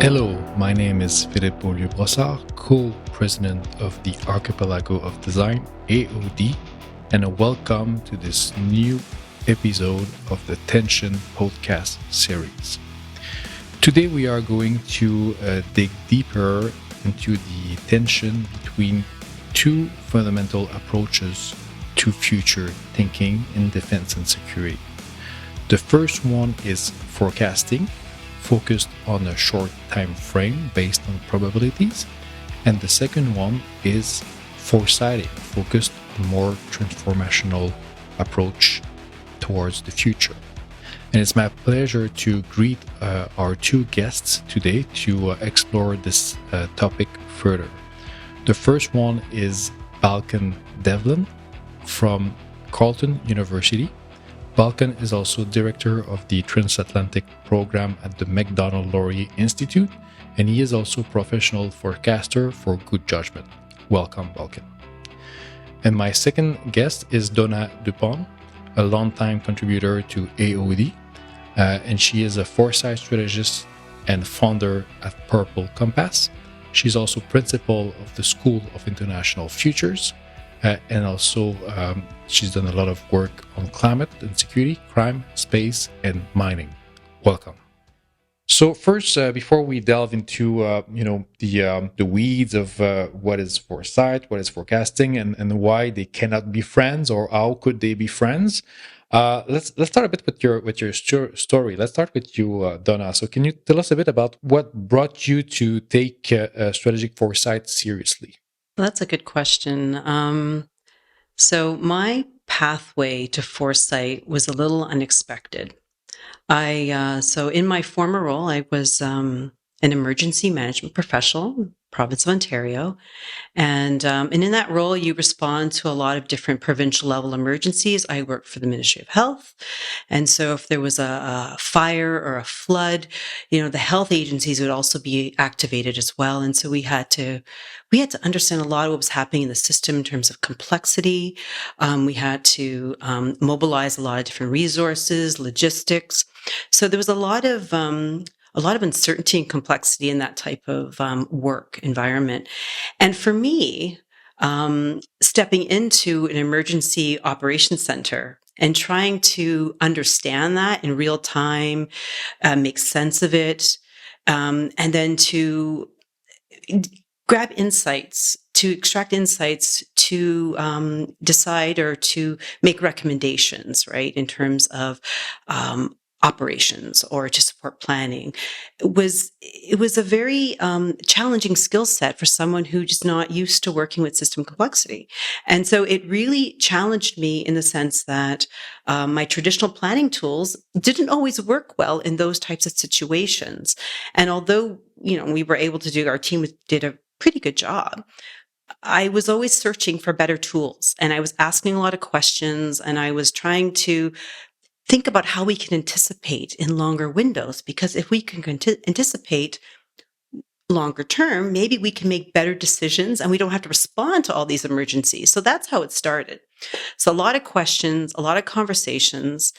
Hello, my name is Philippe Beaulieu-Brossard, co-president of the Archipelago of Design, AOD, and a welcome to this new episode of the Tension podcast series. Today we are going to dig deeper into the tension between two fundamental approaches to future thinking in defense and security. The first one is forecasting, focused on a short time frame based on probabilities, and the second one is foresighting, focused on more transformational approach towards the future. And it's my pleasure to greet our two guests today to explore this topic further. The first one is Balkan Devlin from Carleton University. Balkan is also director of the Transatlantic program at the Macdonald-Laurier Institute, and he is also professional forecaster for Good Judgment. Welcome, Balkan. And my second guest is Donna Dupont, a longtime contributor to AOD, and she is a foresight strategist and founder at Purple Compass. She's also principal of the School of International Futures, and also she's done a lot of work on climate and security, crime, space, and mining. Welcome. So first, before we delve into the weeds of what is foresight, what is forecasting, and why they cannot be friends, or how could they be friends, let's start a bit with your story. Let's start with you, Donna. So can you tell us a bit about what brought you to take strategic foresight seriously? Well, that's a good question. So my pathway to foresight was a little unexpected. So in my former role, I was an emergency management professional, province of Ontario, and in that role, you respond to a lot of different provincial level emergencies. I worked for the Ministry of Health, and so if there was a fire or a flood, the health agencies would also be activated as well. And so we had to understand a lot of what was happening in the system in terms of complexity. We had to mobilize a lot of different resources, logistics. So there was a lot of uncertainty and complexity in that type of work environment. And for me, stepping into an emergency operations center and trying to understand that in real time, make sense of it, and then to grab insights, to extract insights, to decide or to make recommendations, right, in terms of operations or to support planning. It was a very challenging skill set for someone who just not used to working with system complexity. And so it really challenged me in the sense that my traditional planning tools didn't always work well in those types of situations. And although, we were able to do, our team did a pretty good job, I was always searching for better tools, and I was asking a lot of questions, and I was trying to think about how we can anticipate in longer windows, because if we can anticipate longer term, maybe we can make better decisions and we don't have to respond to all these emergencies. So that's how it started. So a lot of questions, a lot of conversations,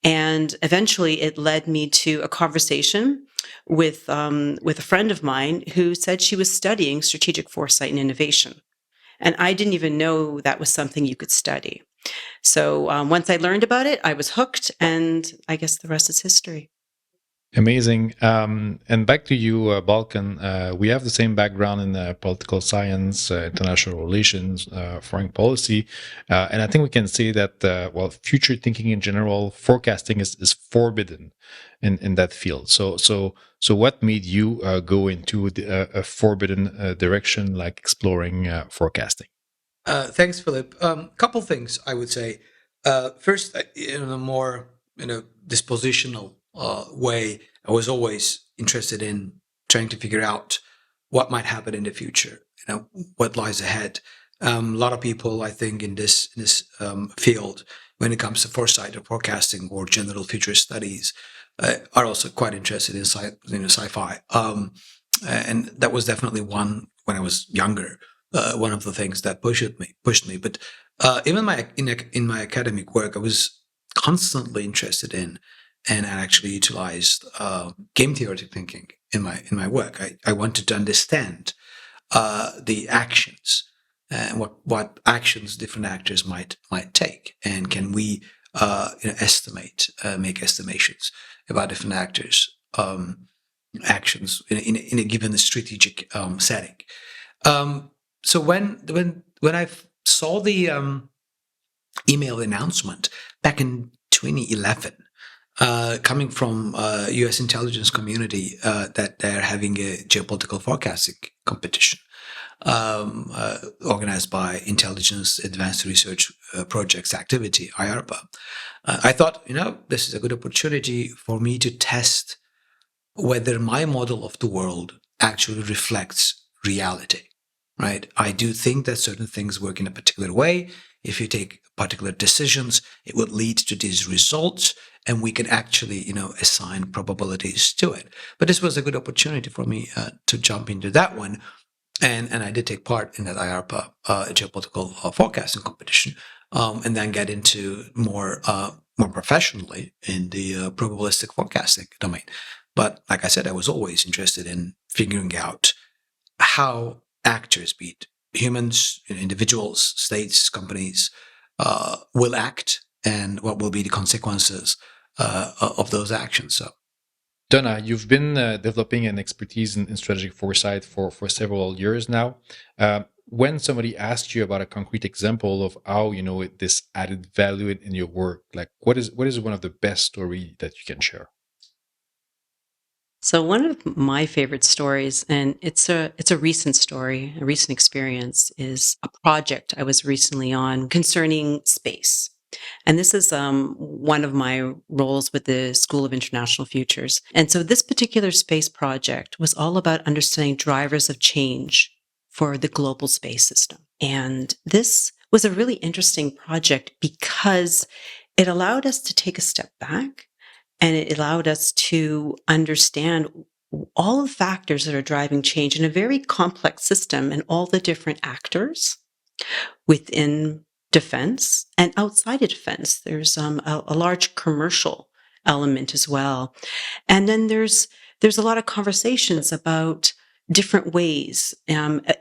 and eventually it led me to a conversation with a friend of mine who said she was studying strategic foresight and innovation. And I didn't even know that was something you could study. So once I learned about it, I was hooked, and I guess the rest is history. Amazing. And back to you, Balkan. We have the same background in political science, international relations, foreign policy. And I think we can say that, future thinking in general, forecasting is forbidden in that field. So what made you go into a forbidden direction like exploring forecasting? Thanks, Philip. Couple things I would say. First, in a more dispositional way, I was always interested in trying to figure out what might happen in the future. What lies ahead. A lot of people, I think, in this field, when it comes to foresight or forecasting or general future studies, are also quite interested in sci-fi. And that was definitely one when I was younger. One of the things that pushed me. But even in my academic work, I was constantly interested in and actually utilized game theoretic thinking my work. I wanted to understand the actions and what actions different actors might take, and can we estimate, make estimations about different actors' actions in a given strategic setting. So when I saw the email announcement back in 2011, coming from U.S. intelligence community, that they're having a geopolitical forecasting competition organized by Intelligence Advanced Research Projects Activity, IARPA. I thought, this is a good opportunity for me to test whether my model of the world actually reflects reality, right? I do think that certain things work in a particular way. If you take particular decisions, it would lead to these results, and we can actually, assign probabilities to it. But this was a good opportunity for me to jump into that one. And I did take part in that IARPA geopolitical forecasting competition, and then get into more professionally in the probabilistic forecasting domain. But like I said, I was always interested in figuring out how actors, be it humans, individuals, states, companies, will act, and what will be the consequences of those actions. So, Donna, you've been developing an expertise in strategic foresight for several years now. When somebody asks you about a concrete example of how this added value in your work, like what is one of the best story that you can share? So one of my favorite stories, and it's a recent story, a recent experience, is a project I was recently on concerning space. And this is one of my roles with the School of International Futures. And so this particular space project was all about understanding drivers of change for the global space system. And this was a really interesting project because it allowed us to take a step back, and it allowed us to understand all the factors that are driving change in a very complex system and all the different actors within defense and outside of defense. There's a large commercial element as well. And then there's a lot of conversations about different ways,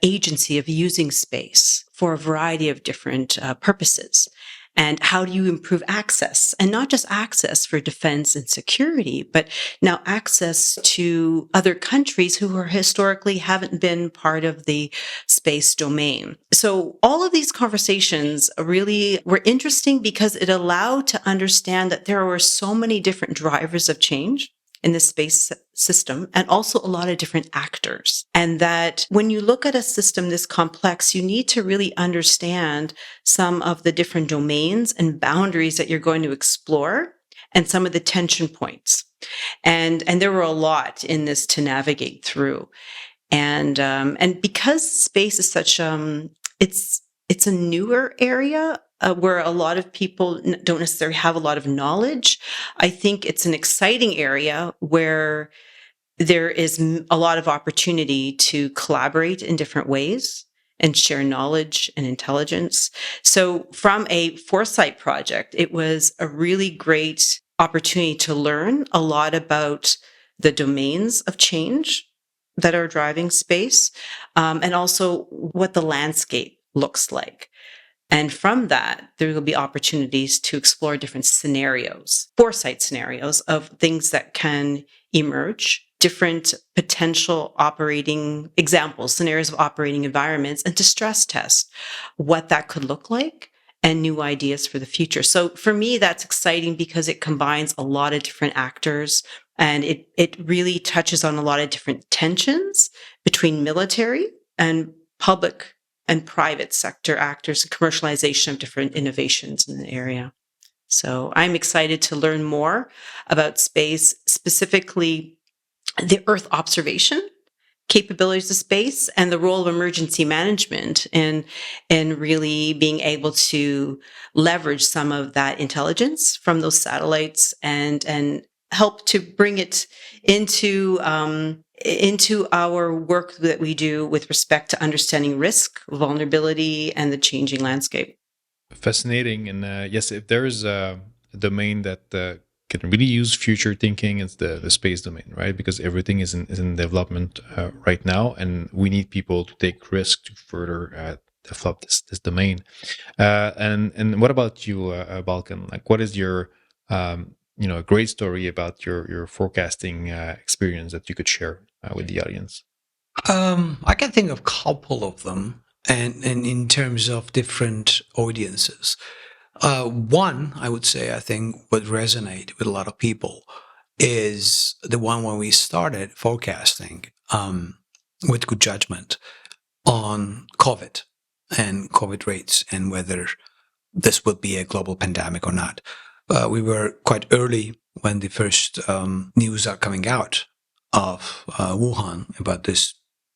agency of using space for a variety of different purposes. And how do you improve access? And not just access for defense and security, but now access to other countries who are historically haven't been part of the space domain. So all of these conversations really were interesting because it allowed to understand that there were so many different drivers of change in the space system, and also a lot of different actors. And that when you look at a system this complex, you need to really understand some of the different domains and boundaries that you're going to explore and some of the tension points. And there were a lot in this to navigate through. And because space is such, it's a newer area, where a lot of people don't necessarily have a lot of knowledge. I think it's an exciting area where there is a lot of opportunity to collaborate in different ways and share knowledge and intelligence. So from a foresight project, it was a really great opportunity to learn a lot about the domains of change that are driving space, and also what the landscape looks like. And from that, there will be opportunities to explore different scenarios, foresight scenarios of things that can emerge, different potential operating examples, scenarios of operating environments, and to stress test what that could look like and new ideas for the future. So for me, that's exciting because it combines a lot of different actors, and it really touches on a lot of different tensions between military and public and private sector actors and commercialization of different innovations in the area. So I'm excited to learn more about space, specifically the Earth observation capabilities of space and the role of emergency management in really being able to leverage some of that intelligence from those satellites and help to bring it into our work that we do with respect to understanding risk, vulnerability, and the changing landscape. Fascinating. And yes, if there is a domain that can really use future thinking is the space domain, right? Because everything is in development right now, and we need people to take risk to further develop this domain. And what about you, Balkan? Like, what is your a great story about your forecasting experience that you could share with the audience? I can think of a couple of them, and in terms of different audiences. One, I would say, I think would resonate with a lot of people is the one when we started forecasting with good judgment on COVID and COVID rates and whether this would be a global pandemic or not. We were quite early when the first news are coming out of Wuhan about this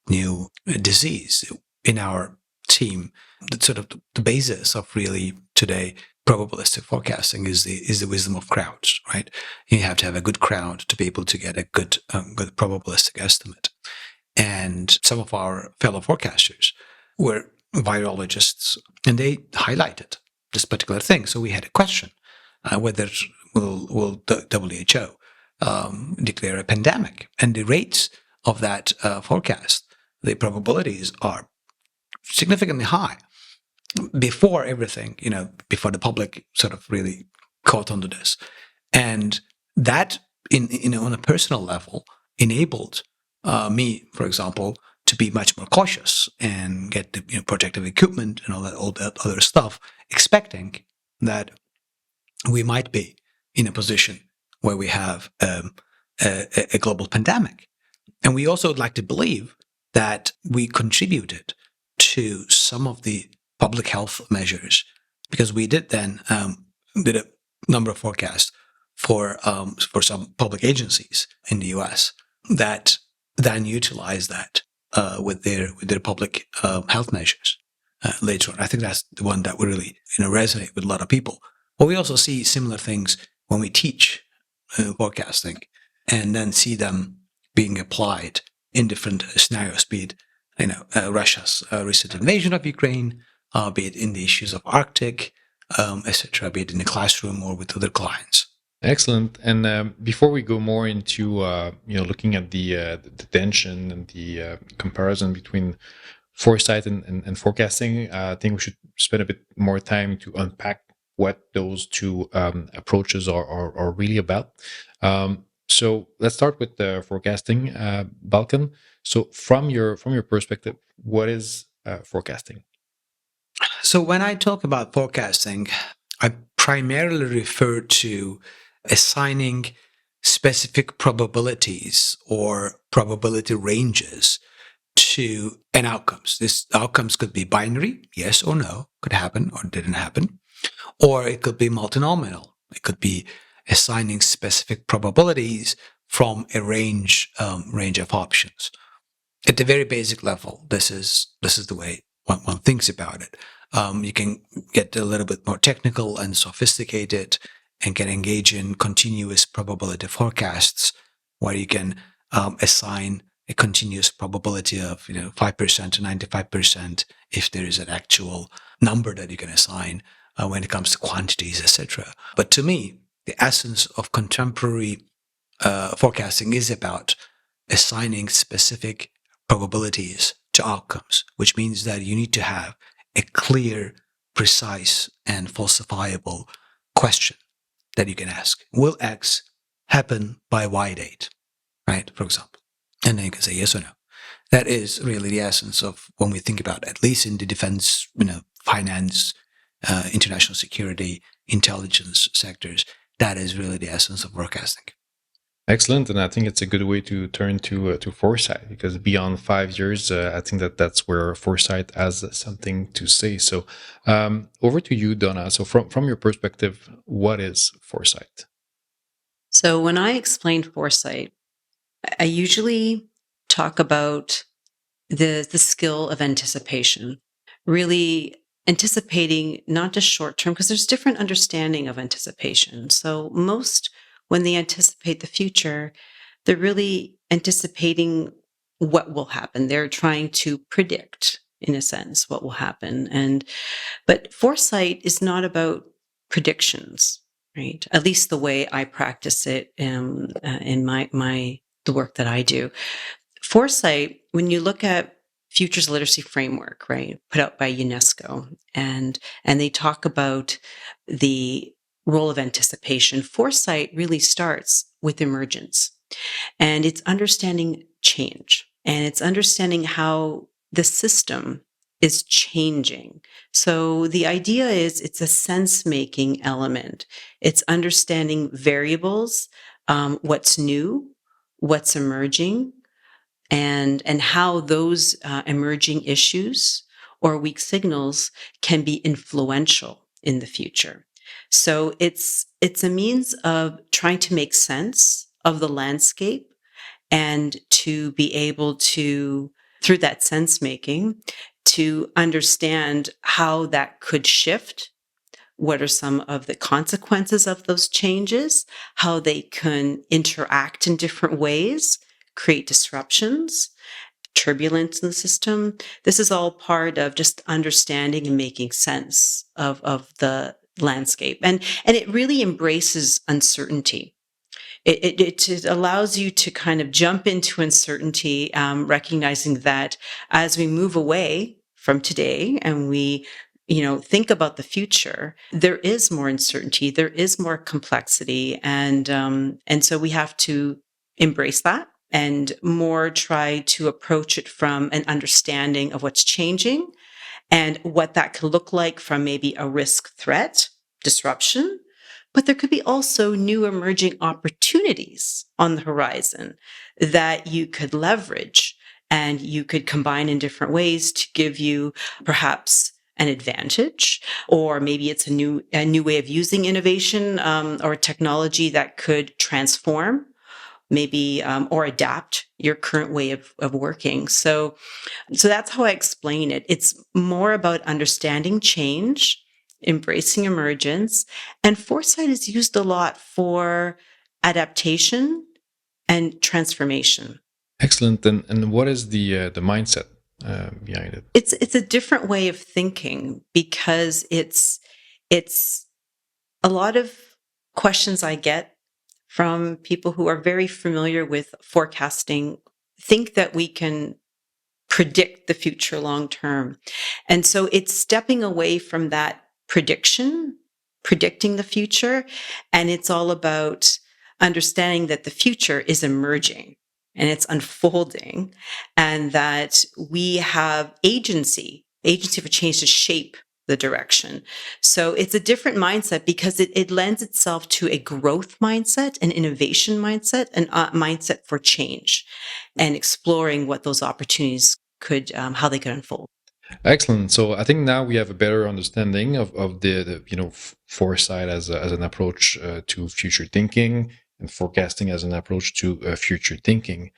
new disease. In our team, that's sort of the basis of really today probabilistic forecasting is the wisdom of crowds, right? You have to have a good crowd to be able to get a good probabilistic estimate. And some of our fellow forecasters were virologists, and they highlighted this particular thing. So we had a question whether will the WHO declare a pandemic, and the rates of that forecast, the probabilities are significantly high before everything, before the public sort of really caught onto this. And that, on a personal level, enabled me, for example, to be much more cautious and get the protective equipment and all that other stuff, expecting that we might be in a position where we have a global pandemic. And we also would like to believe that we contributed to some of the public health measures, because we did then did a number of forecasts for some public agencies in the US that then utilized that with their public health measures later on. I think that's the one that would really resonate with a lot of people. But we also see similar things when we teach forecasting, and then see them being applied in different scenarios, be it Russia's recent invasion of Ukraine, be it in the issues of Arctic, etc., be it in the classroom or with other clients. Excellent. And before we go more into looking at the tension and the comparison between foresight and forecasting, I think we should spend a bit more time to unpack what those two approaches are really about. So let's start with the forecasting, Balkan. So from your perspective, what is forecasting? So when I talk about forecasting, I primarily refer to assigning specific probabilities or probability ranges to an outcomes. These outcomes could be binary, yes or no, could happen or didn't happen, or it could be multinomial. It could be assigning specific probabilities from a range of options. At the very basic level, this is the way one thinks about it. You can get a little bit more technical and sophisticated and can engage in continuous probability forecasts, where you can assign a continuous probability of 5% to 95% if there is an actual number that you can assign when it comes to quantities, etc. But to me, the essence of contemporary forecasting is about assigning specific probabilities to outcomes, which means that you need to have a clear, precise, and falsifiable question that you can ask. Will X happen by Y date, right, for example? And then you can say yes or no. That is really the essence of when we think about, at least in the defense, finance, international security, intelligence sectors, that is really the essence of forecasting. Excellent, and I think it's a good way to turn to foresight, because beyond 5 years, I think that's where foresight has something to say. So, over to you, Donna. So, from your perspective, what is foresight? So when I explain foresight, I usually talk about the skill of anticipation, really anticipating not just short term, because there's different understanding of anticipation. So most, when they anticipate the future, they're really anticipating what will happen. They're trying to predict, in a sense, what will happen. But foresight is not about predictions. right? At least the way I practice it in the work that I do. Foresight, when you look at Futures Literacy Framework, right, put out by UNESCO, and they talk about the role of anticipation. Foresight really starts with emergence, and it's understanding change, and it's understanding how the system is changing. So the idea is it's a sense-making element. It's understanding variables, what's new, what's emerging, and how those emerging issues or weak signals can be influential in the future. So it's a means of trying to make sense of the landscape and to be able to, through that sense making, to understand how that could shift. What are some of the consequences of those changes? How they can interact in different ways, create disruptions, turbulence in the system. This is all part of just understanding and making sense of the landscape. And it really embraces uncertainty. It allows you to kind of jump into uncertainty, recognizing that as we move away from today and we think about the future, there is more uncertainty, there is more complexity, and so we have to embrace that and more try to approach it from an understanding of what's changing and what that could look like from maybe a risk threat, disruption, but there could be also new emerging opportunities on the horizon that you could leverage and you could combine in different ways to give you perhaps an advantage, or maybe it's a new way of using innovation or technology that could transform maybe or adapt your current way of working. So that's how I explain it. It's more about understanding change, embracing emergence, and foresight is used a lot for adaptation and transformation. Excellent. And what is the mindset behind it? It's a different way of thinking because it's a lot of questions I get from people who are very familiar with forecasting think that we can predict the future long term. And so it's stepping away from that predicting the future, and it's all about understanding that the future is emerging and it's unfolding, and that we have agency for change to shape the direction. So it's a different mindset because it lends itself to a growth mindset, an innovation mindset, an mindset for change, and exploring what those opportunities could, how they could unfold. Excellent. So I think now we have a better understanding of the foresight as an approach to future thinking, and forecasting as an approach to future thinking.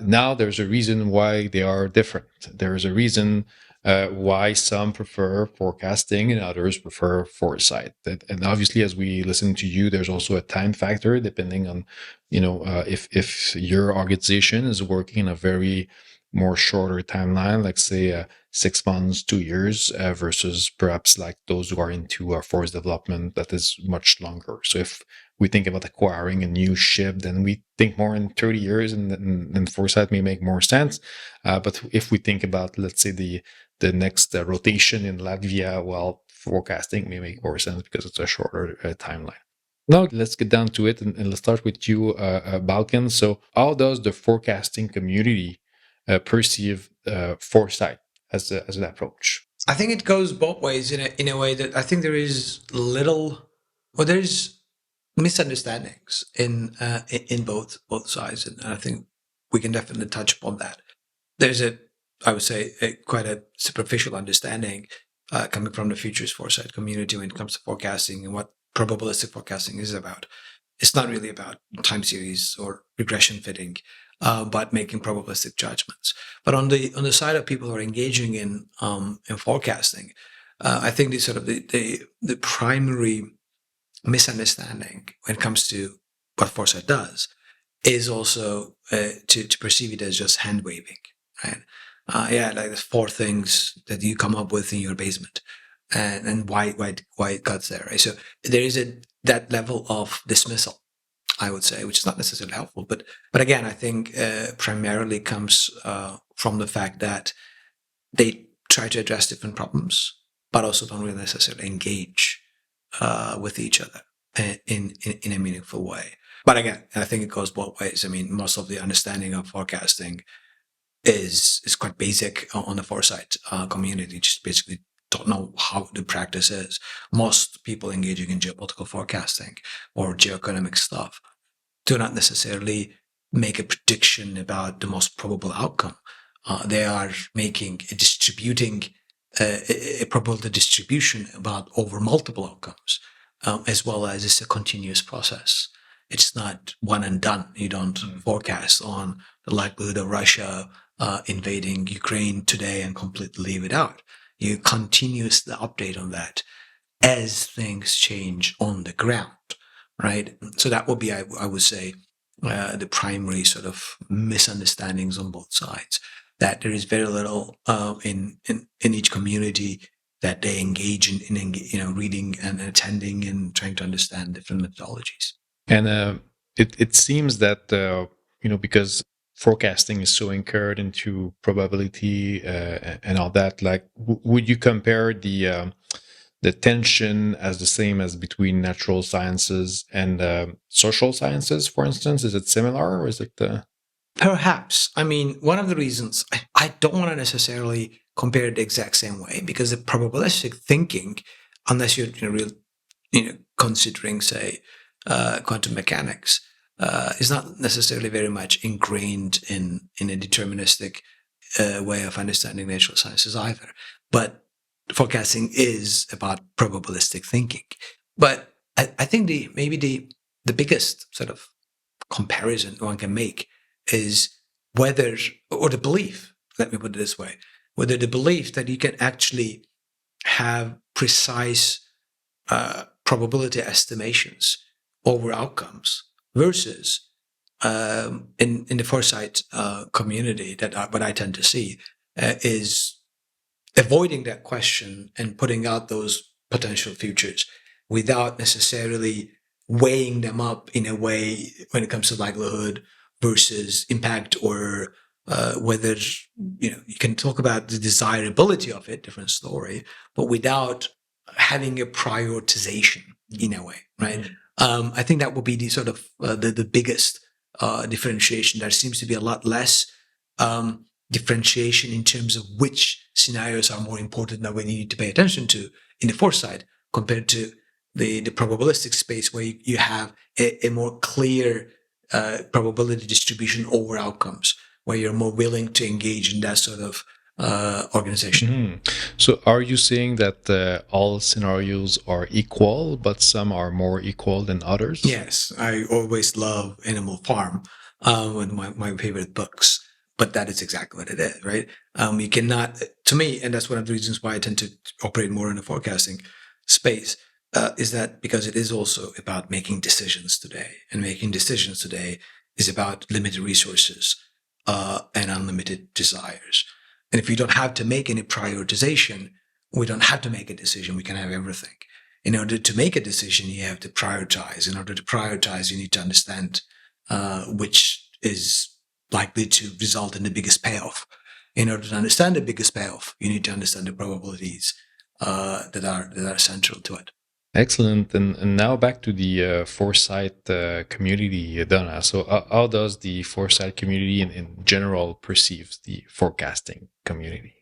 Now there's a reason why they are different. There is a reason why some prefer forecasting and others prefer foresight. And obviously, as we listen to you, there's also a time factor depending on, if your organization is working in a very more shorter timeline, like say 6 months, 2 years, versus perhaps like those who are into forest development that is much longer. So if we think about acquiring a new ship, then we think more in 30 years, and foresight may make more sense. But if we think about, let's say, the next rotation in Latvia, well, forecasting may make more sense because it's a shorter timeline. Now let's get down to it, and let's start with you, Balkan. So how does the forecasting community perceive foresight as an approach? I think it goes both ways in a way that I think there's misunderstandings in both sides, and I think we can definitely touch upon that. There's I would say, quite a superficial understanding coming from the futures foresight community when it comes to forecasting and what probabilistic forecasting is about. It's not really about time series or regression fitting, but making probabilistic judgments. But on the side of people who are engaging in forecasting, I think the primary misunderstanding when it comes to what foresight does is also to perceive it as just hand waving, right? Like there's 4 things that you come up with in your basement, and why it got there, right? So there that level of dismissal, I would say, which is not necessarily helpful. But again, I think primarily comes from the fact that they try to address different problems, but also don't really necessarily engage with each other in a meaningful way. But again, I think it goes both ways. I mean, most of the understanding of forecasting is quite basic on the foresight community. Just basically don't know how the practice is. Most people engaging in geopolitical forecasting or geoeconomic stuff do not necessarily make a prediction about the most probable outcome. They are making a probability distribution about over multiple outcomes, as well as it's a continuous process. It's not one and done. You don't forecast on the likelihood of Russia invading Ukraine today and completely leave it out. You continuously update on that as things change on the ground, right? So that would be, I would say, the primary sort of misunderstandings on both sides. That there is very little in each community that they engage in reading and attending and trying to understand different methodologies. And it seems that because forecasting is so incurred into probability and all that, like would you compare the tension as the same as between natural sciences and social sciences, for instance? Is it similar, or is it Perhaps. I mean, one of the reasons I don't want to necessarily compare it the exact same way, because the probabilistic thinking, unless you're considering, say, quantum mechanics, is not necessarily very much ingrained in a deterministic way of understanding natural sciences either. But forecasting is about probabilistic thinking. But I think maybe the biggest sort of comparison one can make is whether, or the belief, let me put it this way, whether the belief that you can actually have precise probability estimations over outcomes versus in the foresight community, that what I tend to see is avoiding that question and putting out those potential futures without necessarily weighing them up in a way when it comes to likelihood versus impact, or whether you can talk about the desirability of it, different story, but without having a prioritization in a way, right? I think that would be the sort of the biggest differentiation. There seems to be a lot less differentiation in terms of which scenarios are more important that we need to pay attention to in the foresight compared to the probabilistic space, where you have a more clear probability distribution over outcomes, where you're more willing to engage in that sort of organization. Mm-hmm. So are you saying that all scenarios are equal, but some are more equal than others? Yes, I always love Animal Farm, one of my favorite books, but that is exactly what it is, right? You cannot, to me, and that's one of the reasons why I tend to operate more in the forecasting space, is that because it is also about making decisions today. And making decisions today is about limited resources and unlimited desires. And if we don't have to make any prioritization, we don't have to make a decision. We can have everything. In order to make a decision, you have to prioritize. In order to prioritize, you need to understand which is likely to result in the biggest payoff. In order to understand the biggest payoff, you need to understand the probabilities that are central to it. Excellent. And now back to the foresight community, Donna. So how does the foresight community in general perceive the forecasting community?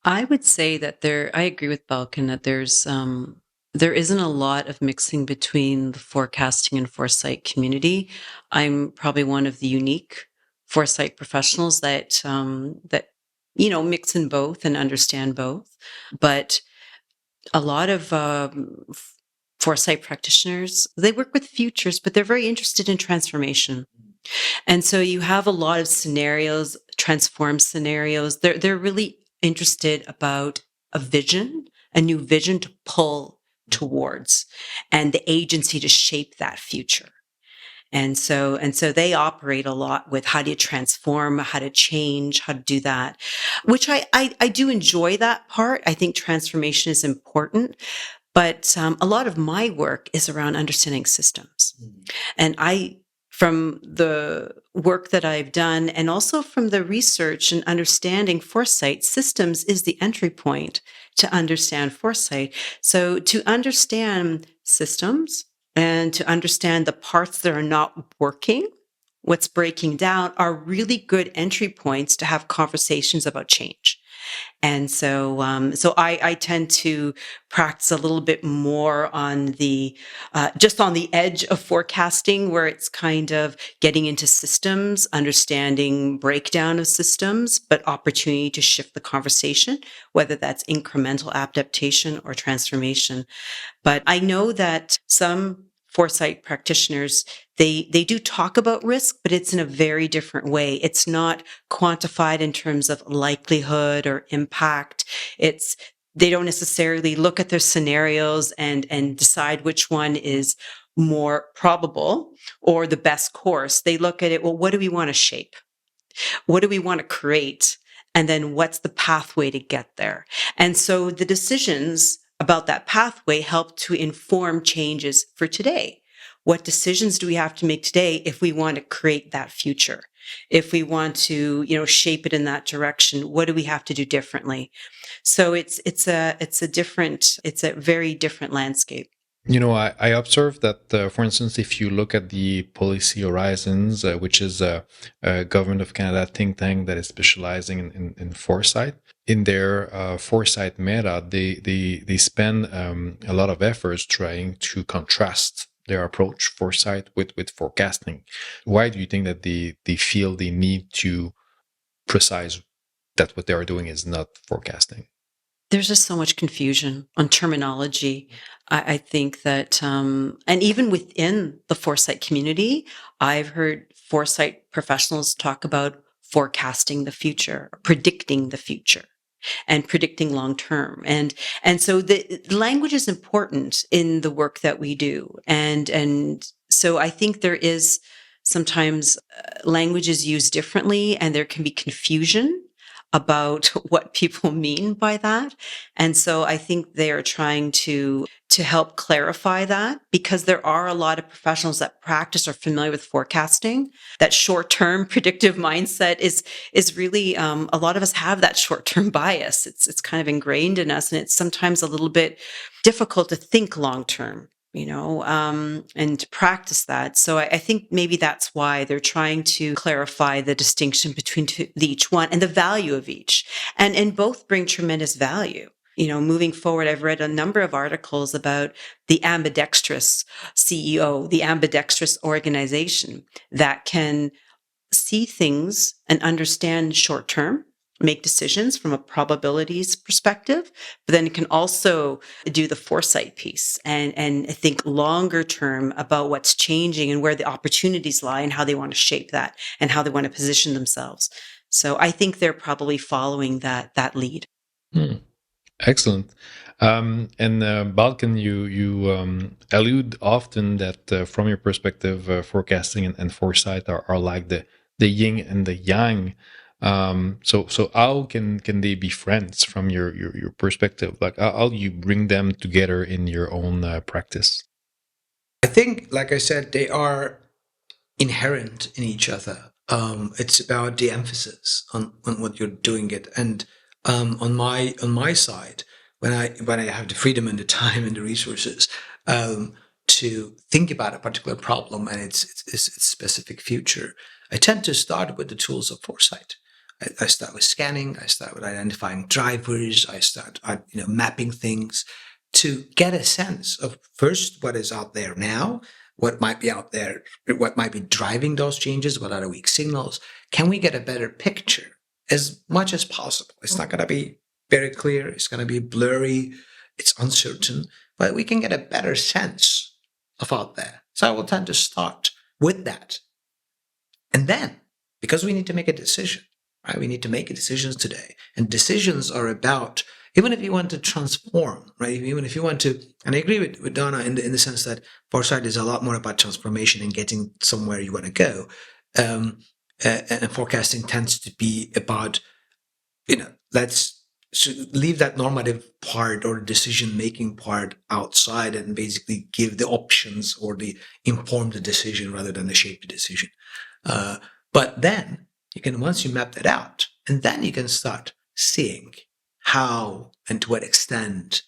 I would say that I agree with Balkan that there isn't a lot of mixing between the forecasting and foresight community. I'm probably one of the unique foresight professionals that mix in both and understand both. But a lot of foresight practitioners, they work with futures, but they're very interested in transformation. And so you have a lot of scenarios, transform scenarios. They're really interested about a new vision to pull towards, and the agency to shape that future. And so they operate a lot with how do you transform, how to change, how to do that, which I do enjoy that part. I think transformation is important, But a lot of my work is around understanding systems. And from the work that I've done and also from the research and understanding foresight, systems is the entry point to understand foresight. So to understand systems and to understand the parts that are not working, what's breaking down, are really good entry points to have conversations about change. And so I tend to practice a little bit more on the just on the edge of forecasting, where it's kind of getting into systems, understanding breakdown of systems, but opportunity to shift the conversation, whether that's incremental adaptation or transformation. But I know that some foresight practitioners, they do talk about risk, but it's in a very different way. It's not quantified in terms of likelihood or impact. They don't necessarily look at their scenarios and decide which one is more probable or the best course. They look at it, well, what do we want to shape? What do we want to create? And then what's the pathway to get there? And so the decisions about that pathway help to inform changes for today. What decisions do we have to make today if we want to create that future? If we want to, shape it in that direction, what do we have to do differently? So it's a very different landscape. I observed that, for instance, if you look at the Policy Horizons, which is a Government of Canada think tank that is specializing in foresight, in their foresight meta, they spend a lot of efforts trying to contrast their approach foresight with forecasting. Why do you think that they feel they need to precise that what they are doing is not forecasting? There's just so much confusion on terminology. I think that, and even within the foresight community, I've heard foresight professionals talk about forecasting the future, predicting the future, and predicting long term. And so the language is important in the work that we do. And so I think there is sometimes language is used differently, and there can be confusion about what people mean by that. And so I think they are trying to help clarify that, because there are a lot of professionals that practice or familiar with forecasting. That short-term predictive mindset is really, a lot of us have that short-term bias. It's kind of ingrained in us, and it's sometimes a little bit difficult to think long-term, and to practice that. So I think maybe that's why they're trying to clarify the distinction between each one and the value of each. And both bring tremendous value. Moving forward, I've read a number of articles about the ambidextrous CEO, the ambidextrous organization that can see things and understand short term, make decisions from a probabilities perspective, but then it can also do the foresight piece and think longer term about what's changing and where the opportunities lie and how they want to shape that and how they want to position themselves. So I think they're probably following that lead. Excellent. Balkan, you allude often that from your perspective, forecasting and foresight are like the yin and the yang. So how can they be friends from your perspective? Like how you bring them together in your own practice? I think, like I said, they are inherent in each other. It's about the emphasis on what you're doing it. And on my side, when I have the freedom and the time and the resources to think about a particular problem and its specific future, I tend to start with the tools of foresight. I start with scanning. I start with identifying drivers. I start mapping things to get a sense of first what is out there now, what might be out there, what might be driving those changes, what are the weak signals. Can we get a better picture as much as possible? It's not going to be very clear. It's going to be blurry. It's uncertain, but we can get a better sense of out there. So I will tend to start with that. And then, because we need to make a decision, right? We need to make decisions today. And decisions are about, even if you want to transform, right? Even if you want to, and I agree with Donna in the sense that foresight is a lot more about transformation and getting somewhere you want to go. And forecasting tends to be about, let's should leave that normative part or decision-making part outside and basically give the options or the inform the decision rather than the shape the decision. But then you can, once you map that out, and then you can start seeing how and to what extent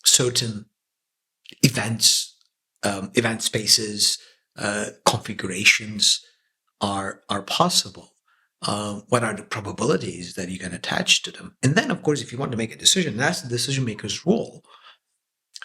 certain events, event spaces, configurations are possible. What are the probabilities that you can attach to them? And then, of course, if you want to make a decision, that's the decision maker's role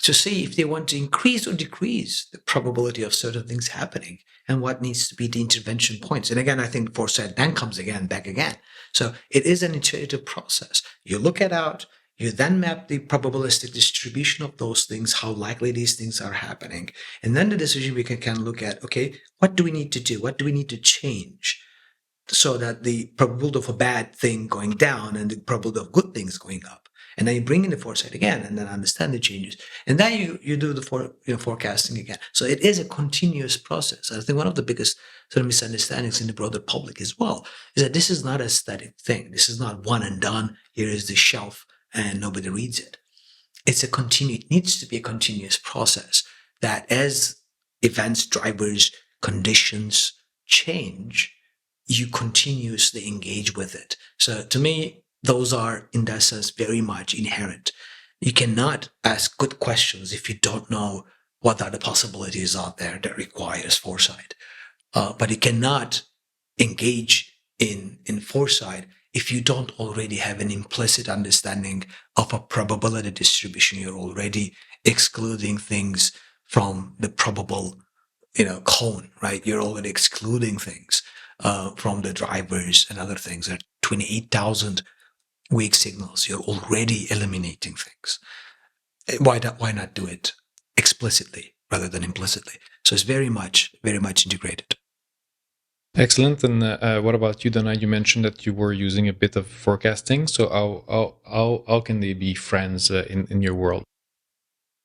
to see if they want to increase or decrease the probability of certain things happening and what needs to be the intervention points. And again, I think foresight then comes back again. So it is an iterative process. You look it out, you then map the probabilistic distribution of those things, how likely these things are happening. And then the decision maker can look at, okay, what do we need to do? What do we need to change so that the probability of a bad thing going down and the probability of good things going up? And then you bring in the foresight again and then understand the changes. And then you do the forecasting again. So it is a continuous process. I think one of the biggest sort of misunderstandings in the broader public as well is that this is not a static thing. This is not one and done. Here is the shelf and nobody reads it. It needs to be a continuous process that as events, drivers, conditions change, you continuously engage with it. So to me, those are, in that sense, very much inherent. You cannot ask good questions if you don't know what are the possibilities out there that requires foresight. But you cannot engage in foresight if you don't already have an implicit understanding of a probability distribution. You're already excluding things from the probable, cone, right? You're already excluding things from the drivers and other things. There are 28,000 weak signals. You're already eliminating things. Why not do it explicitly rather than implicitly? So it's very much integrated. Excellent. And what about you, Dana? You mentioned that you were using a bit of forecasting. So how can they be friends in your world?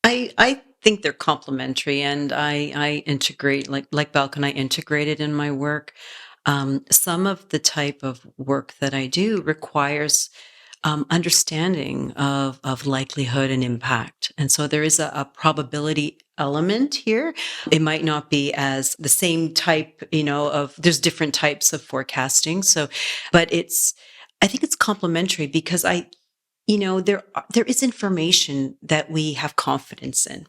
I think they're complementary, and I integrate like Balkan. I integrate it in my work. Some of the type of work that I do requires understanding of likelihood and impact. And so there is a probability element here. It might not be as the same type, there's different types of forecasting. So, but I think it's complementary because there is information that we have confidence in.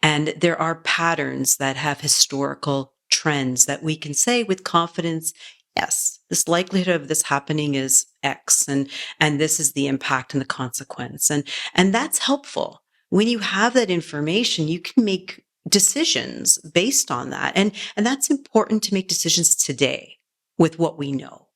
And there are patterns that have historical trends that we can say with confidence, yes, this likelihood of this happening is X, and this is the impact and the consequence. And that's helpful. When you have that information, you can make decisions based on that. And that's important to make decisions today with what we know.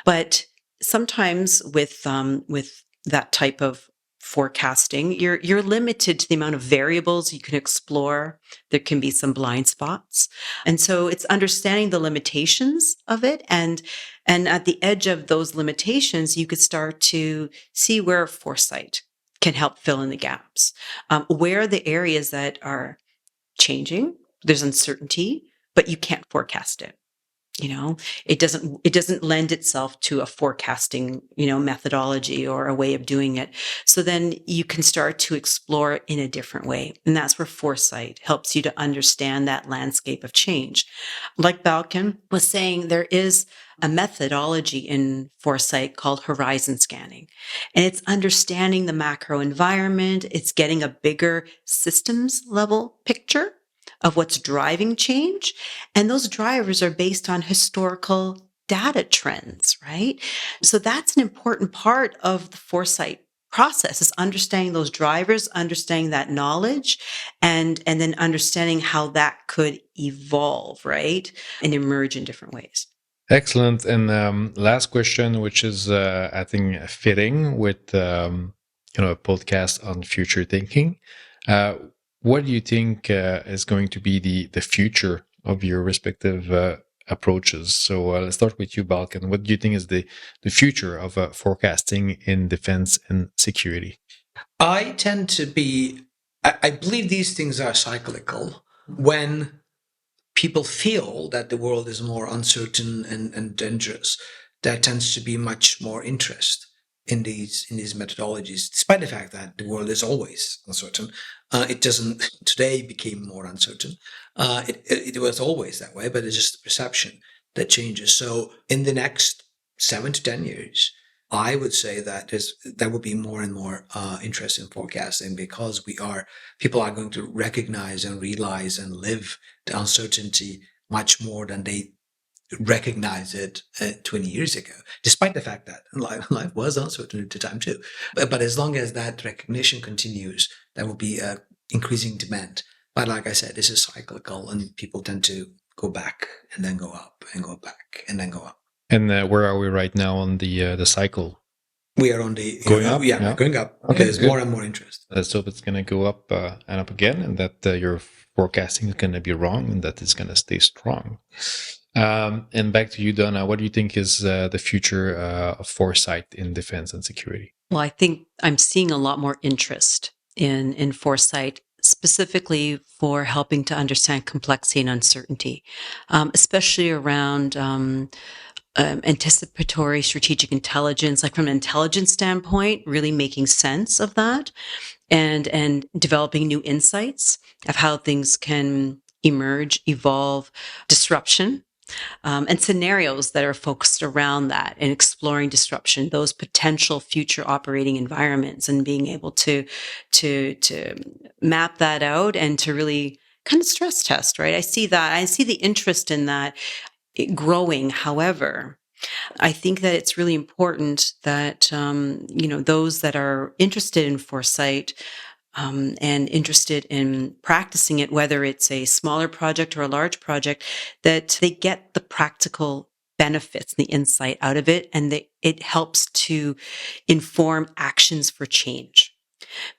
But sometimes with that type of forecasting, you're limited to the amount of variables you can explore. There can be some blind spots. And so it's understanding the limitations of it. And at the edge of those limitations, you could start to see where foresight can help fill in the gaps. Where are the areas that are changing? There's uncertainty, but you can't forecast it. It doesn't lend itself to a forecasting, methodology or a way of doing it. So then you can start to explore in a different way. And that's where foresight helps you to understand that landscape of change. Like Balkan was saying, there is a methodology in foresight called horizon scanning. And it's understanding the macro environment. It's getting a bigger systems level picture of what's driving change. And those drivers are based on historical data trends, right? So that's an important part of the foresight process, is understanding those drivers, understanding that knowledge, and then understanding how that could evolve, right? And emerge in different ways. Excellent. And last question, which is, I think, fitting with, a podcast on future thinking. What do you think is going to be the future of your respective approaches? So let's start with you, Balkan. What do you think is the future of forecasting in defense and security? I believe these things are cyclical. When people feel that the world is more uncertain and dangerous, there tends to be much more interest in these methodologies, despite the fact that the world is always uncertain. It doesn't today became more uncertain. It was always that way, but it's just the perception that changes. So in the next 7 to 10 years, I would say that there will be more and more interest in forecasting, because people are going to recognize and realize and live the uncertainty much more than they recognize it 20 years ago, despite the fact that life was uncertain at the time too. But as long as that recognition continues, there will be increasing demand. But like I said, this is cyclical, and people tend to go back and then go up and go back and then go up. And where are we right now on the cycle? We are on the going up. Yeah, going up. Okay, There's good. more and more interest. Let's hope it's going to go up and up again, and that your forecasting is going to be wrong, and that it's going to stay strong. And back to you, Donna. What do you think is the future of foresight in defense and security? Well, I think I'm seeing a lot more interest in foresight, specifically for helping to understand complexity and uncertainty, especially around anticipatory strategic intelligence, like from an intelligence standpoint, really making sense of that, and developing new insights of how things can emerge, evolve, disruption. And scenarios that are focused around that, and exploring disruption, those potential future operating environments, and being able to map that out and to really kind of stress test, right? I see the interest in that growing. However, I think that it's really important that, those that are interested in foresight, and interested in practicing it, whether it's a smaller project or a large project, that they get the practical benefits, the insight out of it, and it helps to inform actions for change.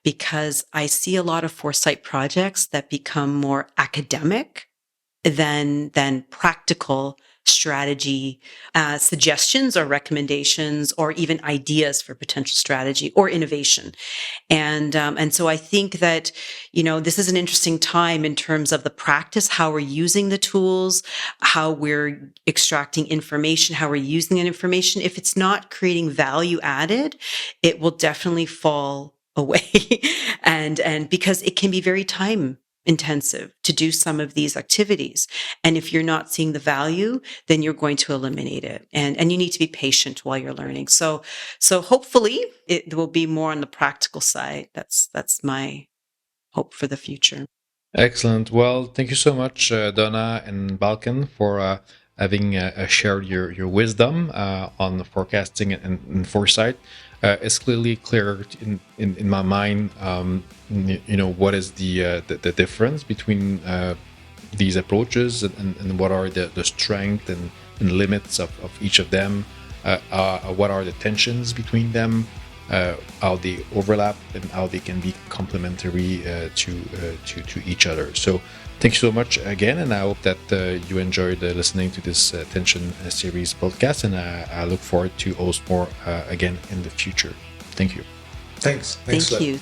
Because I see a lot of foresight projects that become more academic than practical strategy suggestions or recommendations, or even ideas for potential strategy or innovation. And so I think that, this is an interesting time in terms of the practice, how we're using the tools, how we're extracting information, how we're using that information. If it's not creating value added, it will definitely fall away. and because it can be very time intensive to do some of these activities. And if you're not seeing the value, then you're going to eliminate it. And you need to be patient while you're learning. So hopefully it will be more on the practical side. That's my hope for the future. Excellent. Well, thank you so much, Donna and Balkan, for having shared your wisdom on the forecasting and foresight. It's clearly clear in my mind, what is the difference between these approaches, and what are the strength and limits of each of them, what are the tensions between them, how they overlap, and how they can be complementary to each other. So thank you so much again, and I hope that you enjoyed listening to this Tension series podcast, and I look forward to host more again in the future. Thank you. Thanks. Thank you.